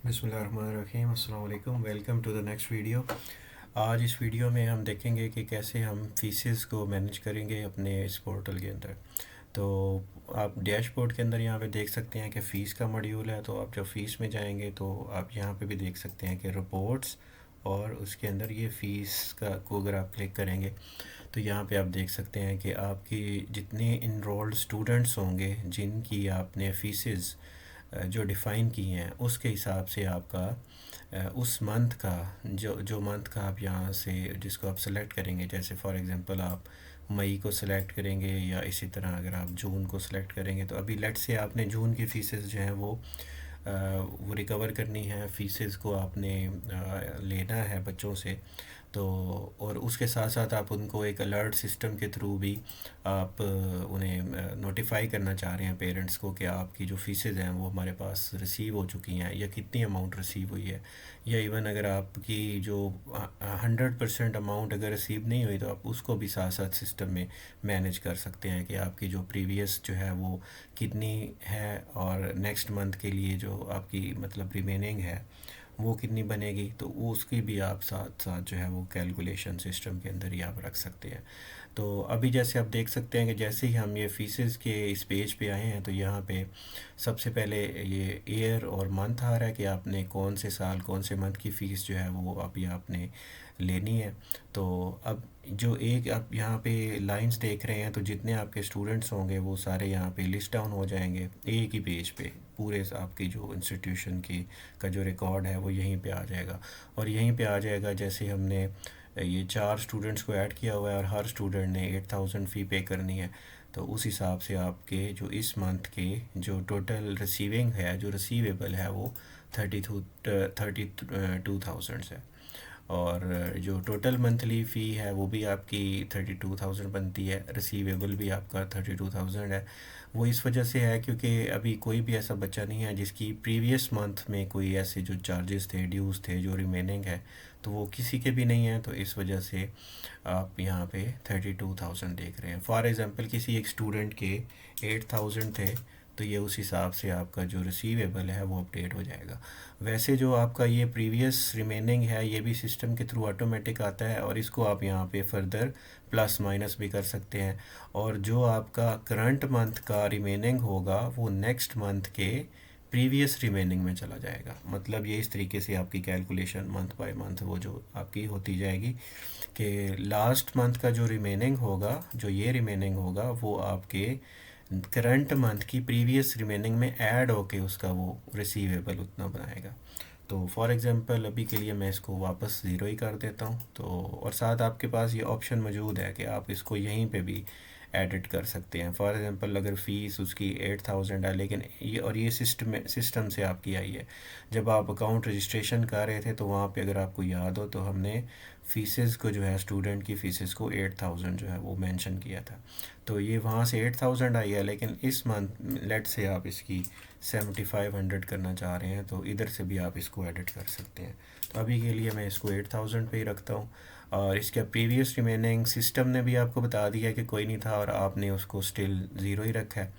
बिस्मिल्लाहिर्रहमानिर्रहीम, अस्सलाम वालेकुम। Welcome to the next video. आज इस वीडियो में हम देखेंगे कि कैसे हम फीसेस को मैनेज करेंगे अपने इस पोर्टल के अंदर। तो आप डैशबोर्ड के अंदर यहाँ पे देख सकते हैं कि फ़ीस का मॉड्यूल है। तो आप जब फ़ीस में जाएंगे तो आप यहाँ पे भी देख सकते हैं कि रिपोर्ट्स, और उसके अंदर ये फ़ीस का को अगर आप क्लिक करेंगे तो यहाँ पे आप देख सकते हैं कि आपकी जितने इनरोल्ड स्टूडेंट्स होंगे जिनकी आपने फ़ीसेस जो डिफ़ाइन की हैं उसके हिसाब से आपका उस मंथ का जो जो मंथ का आप यहाँ से जिसको आप सेलेक्ट करेंगे, जैसे फॉर एग्ज़ाम्पल आप मई को सिलेक्ट करेंगे या इसी तरह अगर आप जून को सिलेक्ट करेंगे। तो अभी लेट से आपने जून की फ़ीसेस जो हैं वो रिकवर करनी है, फ़ीसेस को आपने लेना है बच्चों से। तो और उसके साथ साथ आप उनको एक अलर्ट सिस्टम के थ्रू भी आप उन्हें नोटिफाई करना चाह रहे हैं पेरेंट्स को कि आपकी जो फ़ीसेज़ हैं वो हमारे पास रिसीव हो चुकी हैं या कितनी अमाउंट रिसीव हुई है। या इवन अगर आपकी जो 100% अमाउंट अगर रिसीव नहीं हुई तो आप उसको भी साथ साथ सिस्टम में मैनेज कर सकते हैं कि आपकी जो प्रीवियस जो है वो कितनी है, और नेक्स्ट मंथ के लिए जो आपकी मतलब रिमेनिंग है वो कितनी बनेगी। तो वो उसकी भी आप साथ साथ जो है वो कैलकुलेशन सिस्टम के अंदर ही आप रख सकते हैं। तो अभी जैसे आप देख सकते हैं कि जैसे ही हम ये फ़ीसेस के इस पेज पे आए हैं तो यहाँ पे सबसे पहले ये ईयर और मंथ आ रहा है कि आपने कौन से साल कौन से मंथ की फ़ीस जो है वो अभी आपने लेनी है। तो अब जो एक आप यहाँ पे लाइंस देख रहे हैं तो जितने आपके स्टूडेंट्स होंगे वो सारे यहाँ पे लिस्ट डाउन हो जाएंगे एक ही पेज पे। पूरे आपकी जो इंस्टीट्यूशन की का जो रिकॉर्ड है वो यहीं पे आ जाएगा, और यहीं पे आ जाएगा जैसे हमने ये 4 स्टूडेंट्स को ऐड किया हुआ है और हर स्टूडेंट ने 8000 फ़ी पे करनी है। तो उस हिसाब से आपके जो इस मंथ के जो टोटल रिसीविंग है, जो रिसीवेबल है वो 32,000 है। और जो टोटल मंथली फ़ी है वो भी आपकी 32,000 बनती है, रिसीवेबल भी आपका 32,000 है। वो इस वजह से है क्योंकि अभी कोई भी ऐसा बच्चा नहीं है जिसकी प्रीवियस मंथ में कोई ऐसे जो चार्जेस थे, ड्यूज़ थे जो रिमेनिंग है, तो वो किसी के भी नहीं है। तो इस वजह से आप यहाँ पे 32,000 देख रहे हैं। फॉर एग्ज़ाम्पल किसी एक स्टूडेंट के 8,000 थे तो ये उस हिसाब से आपका जो रिसीवेबल है वो अपडेट हो जाएगा। वैसे जो आपका ये प्रीवियस रिमेनिंग है ये भी सिस्टम के थ्रू ऑटोमेटिक आता है, और इसको आप यहाँ पे फर्दर प्लस माइनस भी कर सकते हैं। और जो आपका करंट मंथ का रिमेनिंग होगा वो नेक्स्ट मंथ के प्रीवियस रिमेनिंग में चला जाएगा। मतलब ये इस तरीके से आपकी कैलकुलेशन मंथ बाय मंथ वो जो आपकी होती जाएगी कि लास्ट मंथ का जो रिमेनिंग होगा, जो ये रिमेनिंग होगा वो आपके करंट मंथ की प्रीवियस रिमेनिंग में ऐड होके उसका वो रिसीवेबल उतना बनाएगा। तो फॉर एग्ज़ाम्पल अभी के लिए मैं इसको वापस ज़ीरो ही कर देता हूँ। तो और साथ आपके पास ये ऑप्शन मौजूद है कि आप इसको यहीं पे भी एडिट कर सकते हैं। फॉर एग्ज़ाम्पल अगर फ़ीस उसकी 8,000 है, लेकिन ये सिस्टम से आपकी आई है। जब आप अकाउंट रजिस्ट्रेशन कर रहे थे तो वहाँ पे अगर आपको याद हो तो हमने फ़ीसेस को जो है स्टूडेंट की फ़ीसेस को 8,000 जो है वो मेंशन किया था। तो ये वहाँ से 8,000 आई है, लेकिन इस मंथ लेट से आप इसकी 7,500 करना चाह रहे हैं तो इधर से भी आप इसको एडिट कर सकते हैं। तो अभी के लिए मैं इसको 8,000 पे ही रखता हूँ। और इसका प्रीवियस रिमेनिंग सिस्टम ने भी आपको बता दिया कि कोई नहीं था और आपने उसको स्टिल ज़ीरो ही रखा है।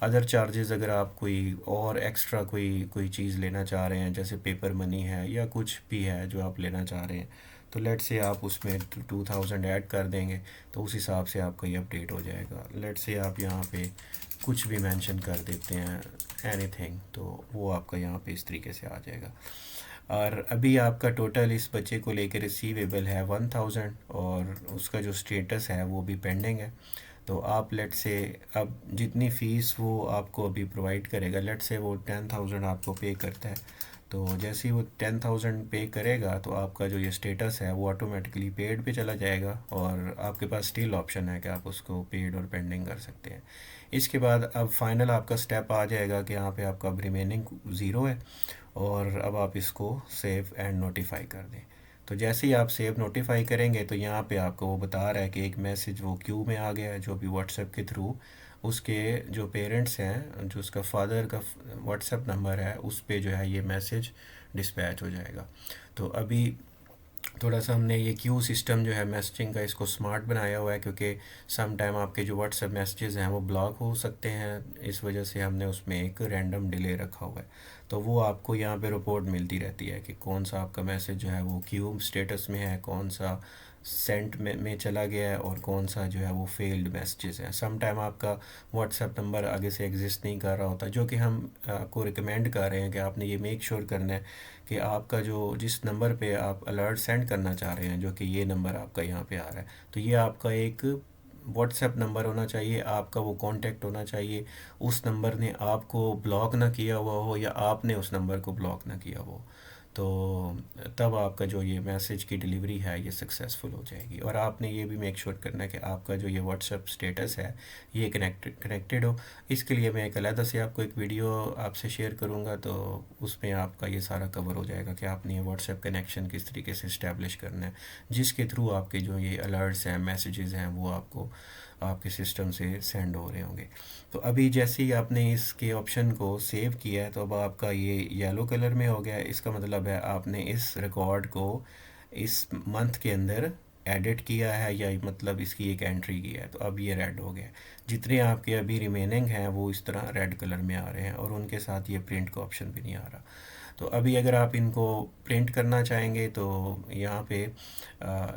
अदर चार्जेस अगर आप कोई और एक्स्ट्रा कोई कोई चीज़ लेना चाह रहे हैं, जैसे पेपर मनी है या कुछ भी है जो आप लेना चाह रहे हैं, तो लेट से आप उसमें 2,000 ऐड कर देंगे तो उस हिसाब से आपका ये अपडेट हो जाएगा। लेट से आप यहाँ पे कुछ भी मेंशन कर देते हैं एनीथिंग, तो वो आपका यहाँ पे इस तरीके से आ जाएगा। और अभी आपका टोटल इस बच्चे को लेकर रिसीवेबल है 1,000, और उसका जो स्टेटस है वो भी पेंडिंग है। तो आप लेट से अब जितनी फ़ीस वो आपको अभी प्रोवाइड करेगा, लेट से वो 10,000 आपको पे करता है, तो जैसे ही वो 10,000 पे करेगा तो आपका जो ये स्टेटस है वो ऑटोमेटिकली पेड पे चला जाएगा, और आपके पास स्टिल ऑप्शन है कि आप उसको पेड और पेंडिंग कर सकते हैं। इसके बाद अब फाइनल आपका स्टेप आ जाएगा कि यहाँ पे आपका अब रिमेनिंग ज़ीरो है, और अब आप इसको सेव एंड नोटिफाई कर दें। तो जैसे ही आप सेव नोटिफाई करेंगे तो यहाँ पे आपको वो बता रहा है कि एक मैसेज वो क्यू में आ गया है, जो भी व्हाट्सएप के थ्रू उसके जो पेरेंट्स हैं, जो उसका फादर का व्हाट्सएप नंबर है उस पे जो है ये मैसेज डिस्पैच हो जाएगा। तो अभी थोड़ा सा हमने ये क्यू सिस्टम जो है मैसेजिंग का इसको स्मार्ट बनाया हुआ है, क्योंकि सम टाइम आपके जो व्हाट्सएप मैसेजेस हैं वो ब्लॉक हो सकते हैं, इस वजह से हमने उसमें एक रैंडम डिले रखा हुआ है। तो वो आपको यहाँ पे रिपोर्ट मिलती रहती है कि कौन सा आपका मैसेज जो है वो क्यू स्टेटस में है, कौन सा सेंट में चला गया है, और कौन सा जो है वो फेल्ड मैसेजेस हैं। सम टाइम आपका व्हाट्सएप नंबर आगे से एग्जिस्ट नहीं कर रहा होता, जो कि हम आपको रिकमेंड कर रहे हैं कि आपने ये मेक श्योर करना है कि आपका जो जिस नंबर पे आप अलर्ट सेंड करना चाह रहे हैं, जो कि ये नंबर आपका यहाँ पे आ रहा है, तो ये आपका एक व्हाट्सएप नंबर होना चाहिए, आपका वो कांटेक्ट होना चाहिए, उस नंबर ने आपको ब्लॉक ना किया हुआ हो या आपने उस नंबर को ब्लॉक ना किया हो। तो तब आपका जो ये मैसेज की डिलीवरी है ये सक्सेसफुल हो जाएगी। और आपने ये भी मेक श्योर करना है कि आपका जो ये व्हाट्सएप स्टेटस है ये कनेक्टेड हो। इसके लिए मैं एक अलग से आपको एक वीडियो आपसे शेयर करूँगा, तो उसमें आपका ये सारा कवर हो जाएगा कि आपने ये व्हाट्सएप कनेक्शन किस तरीके से इस्टेब्लिश करना है, जिसके थ्रू आपके जो ये अलर्ट्स हैं, मैसेजेस हैं, वो आपको आपके सिस्टम से सेंड हो रहे होंगे। तो अभी जैसे ही आपने इसके ऑप्शन को सेव किया है, तो अब आपका ये येलो कलर में हो गया है। इसका मतलब है आपने इस रिकॉर्ड को इस मंथ के अंदर एडिट किया है, या मतलब इसकी एक एंट्री की है, तो अब ये रेड हो गया। जितने आपके अभी रिमेनिंग हैं वो इस तरह रेड कलर में आ रहे हैं, और उनके साथ ये प्रिंट का ऑप्शन भी नहीं आ रहा। तो अभी अगर आप इनको प्रिंट करना चाहेंगे तो यहाँ पे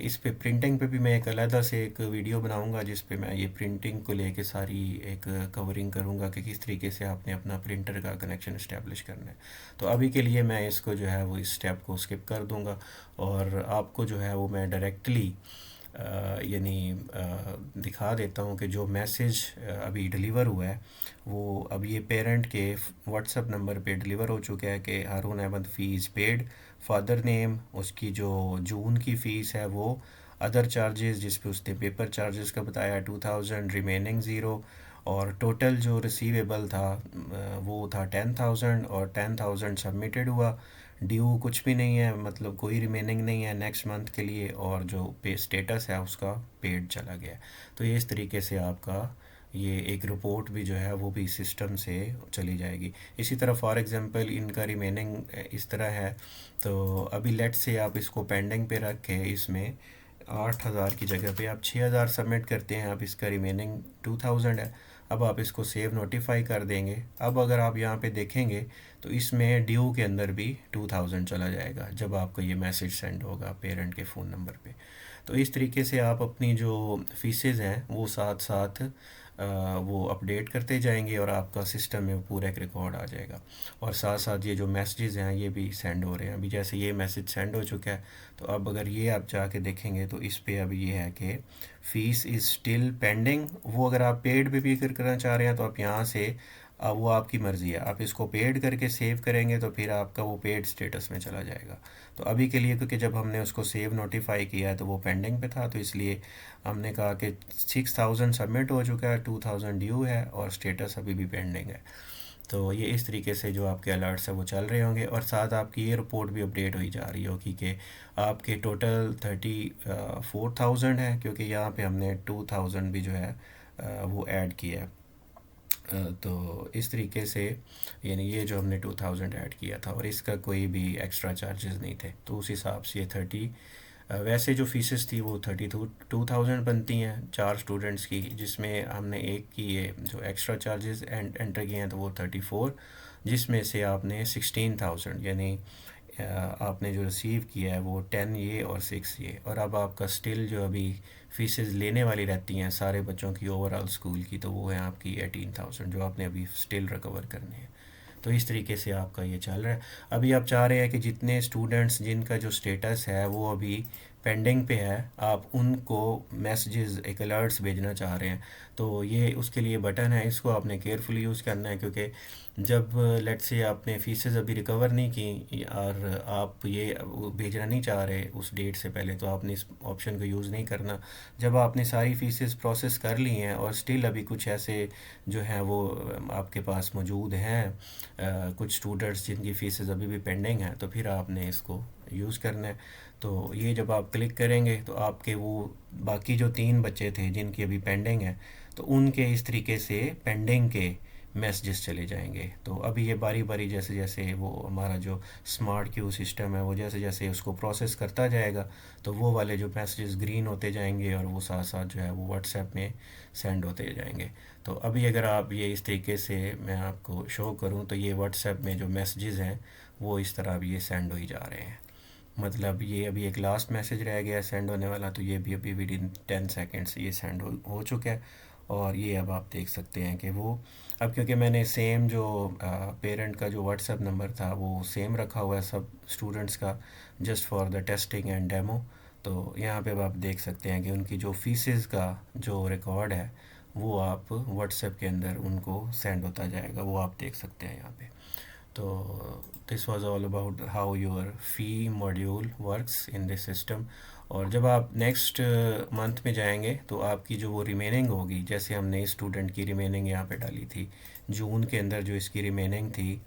इस पे प्रिंटिंग पे भी मैं एक अलग से एक वीडियो बनाऊंगा, जिस पे मैं ये प्रिंटिंग को लेके सारी एक कवरिंग करूंगा कि किस तरीके से आपने अपना प्रिंटर का कनेक्शन इस्टेब्लिश करना है। तो अभी के लिए मैं इसको जो है वो इस स्टेप को स्किप कर दूंगा, और आपको जो है वो मैं डायरेक्टली यानी दिखा देता हूँ कि जो मैसेज अभी डिलीवर हुआ है वो अब ये पेरेंट के व्हाट्सएप नंबर पे डिलीवर हो चुका है कि Haroon Ahmad fees paid, father name, उसकी जो जून की फ़ीस है वो, अदर चार्जेस जिस पे उसने पेपर चार्जेस का बताया 2000, रिमेनिंग ज़ीरो, और टोटल जो रिसीवेबल था वो था 10,000, और 10,000 सबमिटेड हुआ। ड्यू कुछ भी नहीं है, मतलब कोई रिमेनिंग नहीं है नेक्स्ट मंथ के लिए, और जो पे स्टेटस है उसका पेड चला गया। तो ये इस तरीके से आपका ये एक रिपोर्ट भी जो है वो भी सिस्टम से चली जाएगी। इसी तरह फॉर एग्जांपल इनका रिमेनिंग इस तरह है, तो अभी लेट से आप इसको पेंडिंग पे रख के इसमें 8,000 की जगह पे आप 6,000 सबमिट करते हैं, अब इसका रिमेनिंग 2,000 है। अब आप इसको सेव नोटिफाई कर देंगे। अब अगर आप यहाँ पे देखेंगे तो इसमें ड्यू के अंदर भी 2,000 चला जाएगा जब आपको ये मैसेज सेंड होगा पेरेंट के फ़ोन नंबर पे। तो इस तरीके से आप अपनी जो फीसेस हैं वो साथ साथ वो अपडेट करते जाएंगे, और आपका सिस्टम में पूरा एक रिकॉर्ड आ जाएगा। और साथ साथ ये जो मैसेजेस हैं ये भी सेंड हो रहे हैं। अभी जैसे ये मैसेज सेंड हो चुका है, तो अब अगर ये आप जाके देखेंगे तो इस पे अभी ये है कि फ़ीस इज़ स्टिल पेंडिंग। वो अगर आप पेड पे करना चाह रहे हैं तो आप यहाँ से अब वो आपकी मर्ज़ी है, आप इसको पेड करके सेव करेंगे तो फिर आपका वो पेड स्टेटस में चला जाएगा। तो अभी के लिए क्योंकि जब हमने उसको सेव नोटिफाई किया है तो वो पेंडिंग पे था, तो इसलिए हमने कहा कि 6,000 सबमिट हो चुका है, 2,000 ड्यू है, और स्टेटस अभी भी पेंडिंग है। तो ये इस तरीके से जो आपके अलर्ट्स है वो चल रहे होंगे, और साथ आपकी ये रिपोर्ट भी अपडेट हुई जा रही होगी कि आपके टोटल 34,000 है, क्योंकि यहाँ पे हमने 2,000 भी जो है वो ऐड किया है। तो इस तरीके से यानी ये जो हमने 2,000 ऐड किया था और इसका कोई भी एक्स्ट्रा चार्जेस नहीं थे, तो उस हिसाब से ये वैसे जो फीसेस थी वो 32,000 बनती हैं 4 स्टूडेंट्स की, जिसमें हमने एक की ये जो एक्स्ट्रा चार्जेस एंटर किए हैं तो वो 34, जिसमें से आपने 16,000 यानी आपने जो रिसीव किया है वो 10 ये और 6 ये, और अब आपका स्टिल जो अभी फीसेस लेने वाली रहती हैं सारे बच्चों की ओवरऑल स्कूल की, तो वो है आपकी 18,000 जो आपने अभी स्टिल रिकवर करने हैं। तो इस तरीके से आपका ये चल रहा है। अभी आप चाह रहे हैं कि जितने स्टूडेंट्स जिनका जो स्टेटस है वो अभी पेंडिंग पे है, आप उनको मैसेजेस एक अलर्ट्स भेजना चाह रहे हैं, तो ये उसके लिए बटन है, इसको आपने केयरफुली यूज़ करना है, क्योंकि जब लेट्स से आपने फीसेस अभी रिकवर नहीं की और आप ये भेजना नहीं चाह रहे उस डेट से पहले, तो आपने इस ऑप्शन को यूज़ नहीं करना। जब आपने सारी फीसेस प्रोसेस कर ली हैं और स्टिल अभी कुछ ऐसे जो हैं वो आपके पास मौजूद हैं, कुछ स्टूडेंट्स जिनकी फ़ीसेस अभी भी पेंडिंग हैं, तो फिर आपने इसको यूज़ करना है। तो ये जब आप क्लिक करेंगे तो आपके वो बाकी जो 3 बच्चे थे जिनकी अभी पेंडिंग है, तो उनके इस तरीके से पेंडिंग के मैसेजेस चले जाएंगे। तो अभी ये बारी बारी जैसे जैसे वो हमारा जो स्मार्ट क्यू सिस्टम है वो जैसे जैसे उसको प्रोसेस करता जाएगा, तो वो वाले जो मैसेजेस ग्रीन होते जाएंगे और वो साथ साथ जो है वो व्हाट्सएप में सेंड होते जाएंगे। तो अभी अगर आप ये इस तरीके से मैं आपको शो करूँ तो ये व्हाट्सएप में जो मैसेजेस हैं वो इस तरह अब ये सेंड हो ही जा रहे हैं। मतलब ये अभी एक लास्ट मैसेज रह गया है सेंड होने वाला, तो ये भी अभी विद इन 10 सेकेंड्स ये सेंड हो चुका है। और ये अब आप देख सकते हैं कि वो अब क्योंकि मैंने सेम जो पेरेंट का जो व्हाट्सएप नंबर था वो सेम रखा हुआ है सब स्टूडेंट्स का, just for the testing and demo. तो यहाँ पे अब आप देख सकते हैं कि उनकी जो फीसेस का जो रिकॉर्ड है वो आप व्हाट्सएप के अंदर उनको सेंड होता जाएगा, वो आप देख सकते हैं यहाँ पे। तो this was all about how your fee module works in this system. और जब आप नेक्स्ट मंथ में जाएंगे तो आपकी जो वो रिमेनिंग होगी, जैसे हमने इस स्टूडेंट की रिमेनिंग यहाँ पे डाली थी जून के अंदर, जो इसकी रिमेनिंग थी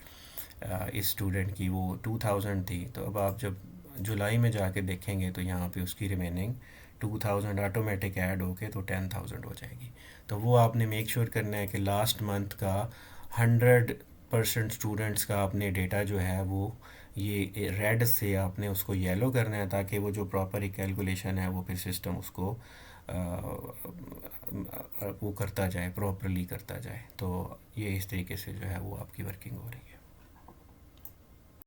इस स्टूडेंट की वो 2000 थी। तो अब आप जब जुलाई में जाके देखेंगे तो यहाँ पे उसकी रिमेनिंग 2000 ऑटोमेटिक ऐड होके तो 10,000 हो जाएगी। तो वो आपने मेक श्योर करना है कि लास्ट मंथ का 100% स्टूडेंट्स का आपने डेटा जो है वो ये रेड से आपने उसको येलो करना है, ताकि वो जो प्रॉपर कैलकुलेशन है वो फिर सिस्टम उसको वो करता जाए, प्रॉपरली करता जाए। तो ये इस तरीके से जो है वो आपकी वर्किंग हो रही है।